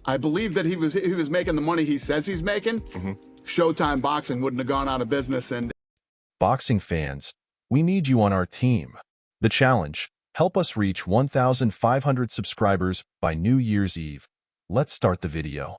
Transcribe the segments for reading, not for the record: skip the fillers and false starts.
I believe that he was making the money he says he's making. Showtime Boxing wouldn't have gone out of business. And Boxing fans, we need you on our team. The challenge: help us reach 1,500 subscribers by New Year's Eve. Let's start the video.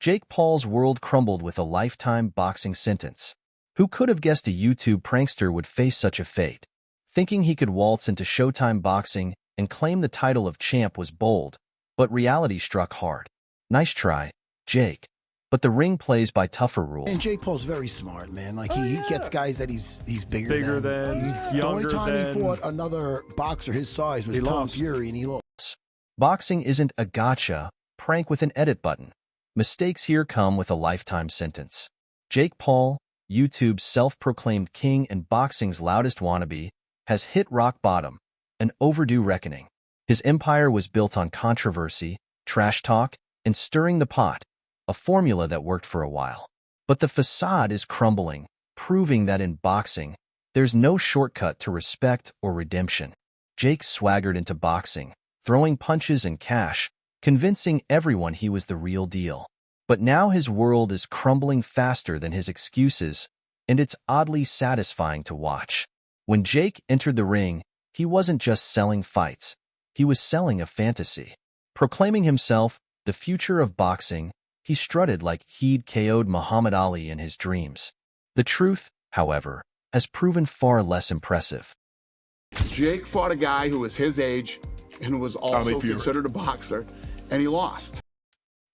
Jake Paul's world crumbled with a lifetime boxing sentence. Who could have guessed a YouTube prankster would face such a fate? Thinking he could waltz into Showtime Boxing and claim the title of champ was bold, but reality struck hard. Nice try, Jake. But the ring plays by tougher rules. And Jake Paul's very smart, man. Like he gets guys that he's bigger than. Younger the only time than. he fought another boxer his size was Tom Fury, and he lost. Boxing isn't a gotcha prank with an edit button. Mistakes here come with a lifetime sentence. Jake Paul, YouTube's self-proclaimed king and boxing's loudest wannabe, has hit rock bottom, an overdue reckoning. His empire was built on controversy, trash talk, and stirring the pot, a formula that worked for a while. But the facade is crumbling, proving that in boxing, there's no shortcut to respect or redemption. Jake swaggered into boxing, throwing punches and cash, convincing everyone he was the real deal. But now his world is crumbling faster than his excuses, and it's oddly satisfying to watch. When Jake entered the ring, he wasn't just selling fights. He was selling a fantasy. Proclaiming himself the future of boxing, he strutted like he'd KO'd Muhammad Ali in his dreams. The truth, however, has proven far less impressive. Jake fought a guy who was his age and was also considered a boxer, and he lost.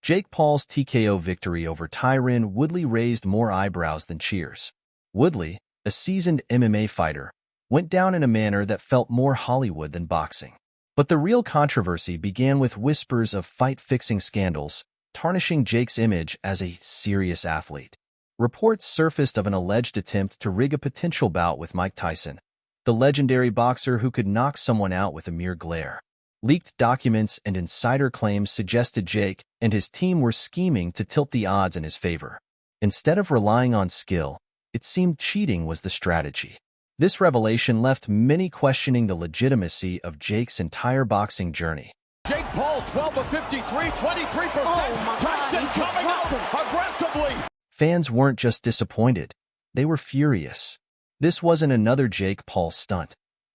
Jake Paul's TKO victory over Tyron Woodley raised more eyebrows than cheers. Woodley, a seasoned MMA fighter, went down in a manner that felt more Hollywood than boxing. But the real controversy began with whispers of fight-fixing scandals, tarnishing Jake's image as a serious athlete. Reports surfaced of an alleged attempt to rig a potential bout with Mike Tyson, the legendary boxer who could knock someone out with a mere glare. Leaked documents and insider claims suggested Jake and his team were scheming to tilt the odds in his favor. Instead of relying on skill, it seemed cheating was the strategy. This revelation left many questioning the legitimacy of Jake's entire boxing journey. Jake Paul, 12 of 53, 23%. Tyson coming out aggressively. Fans weren't just disappointed. They were furious. This wasn't another Jake Paul stunt.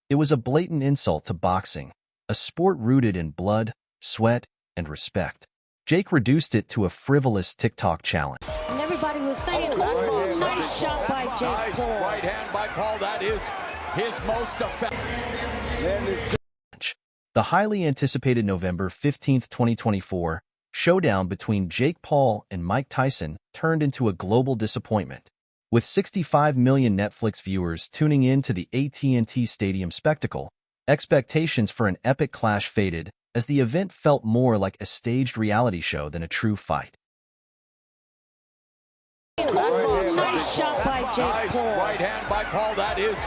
It was a blatant insult to boxing, a sport rooted in blood, sweat, and respect. Jake reduced it to a frivolous TikTok challenge. And everybody was saying, oh, nice shot by Jake Paul. Right hand by Paul, that is his most effective. The highly anticipated November 15, 2024, showdown between Jake Paul and Mike Tyson turned into a global disappointment. With 65 million Netflix viewers tuning in to the AT&T Stadium spectacle, expectations for an epic clash faded as the event felt more like a staged reality show than a true fight. Nice shot by Jake Paul. Right hand by Paul, that is.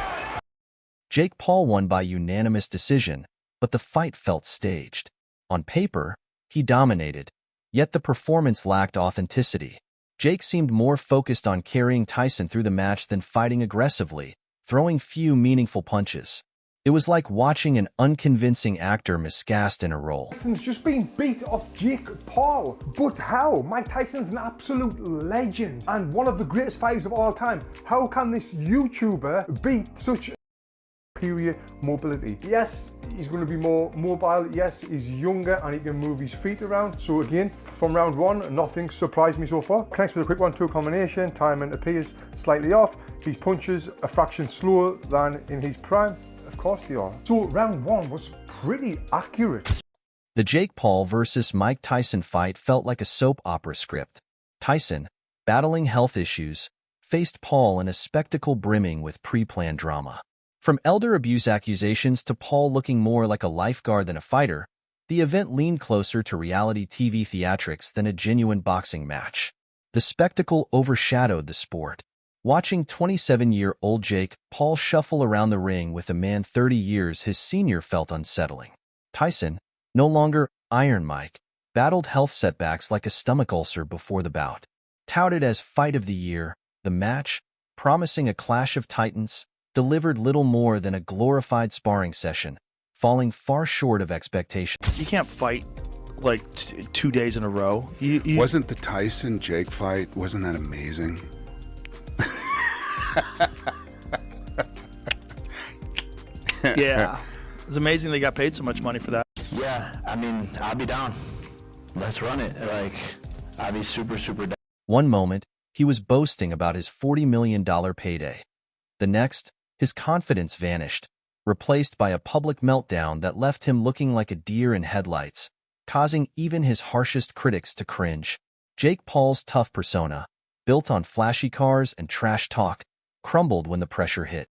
Jake Paul won by unanimous decision, but the fight felt staged. On paper, he dominated, yet the performance lacked authenticity. Jake seemed more focused on carrying Tyson through the match than fighting aggressively, throwing few meaningful punches. It was like watching an unconvincing actor miscast in a role. Tyson's just been beat off Jake Paul. But how? Mike Tyson's an absolute legend and one of the greatest fighters of all time. How can this YouTuber beat such superior mobility? Yes, he's going to be more mobile. Yes, he's younger and he can move his feet around. So again, from round one, nothing surprised me so far. Connects with a quick 1-2 combination. Timing appears slightly off. His punches a fraction slower than in his prime. Of course they are. So round one was pretty accurate. The Jake Paul versus Mike Tyson fight felt like a soap opera script. Tyson, battling health issues, faced Paul in a spectacle brimming with pre-planned drama. From elder abuse accusations to Paul looking more like a lifeguard than a fighter, the event leaned closer to reality TV theatrics than a genuine boxing match. The spectacle overshadowed the sport. Watching 27-year-old Jake Paul shuffle around the ring with a man 30 years his senior felt unsettling. Tyson, no longer Iron Mike, battled health setbacks like a stomach ulcer before the bout. Touted as fight of the year, the match, promising a clash of titans, delivered little more than a glorified sparring session, falling far short of expectations. You can't fight like 2 days in a row. Wasn't the Tyson-Jake fight, wasn't that amazing? Yeah. It's amazing they got paid so much money for that. Yeah, I mean, I'll be down. Let's run it. Like, I'll be super down. One moment, he was boasting about his $40 million payday. The next, his confidence vanished, replaced by a public meltdown that left him looking like a deer in headlights, causing even his harshest critics to cringe. Jake Paul's tough persona, built on flashy cars and trash talk, crumbled when the pressure hit.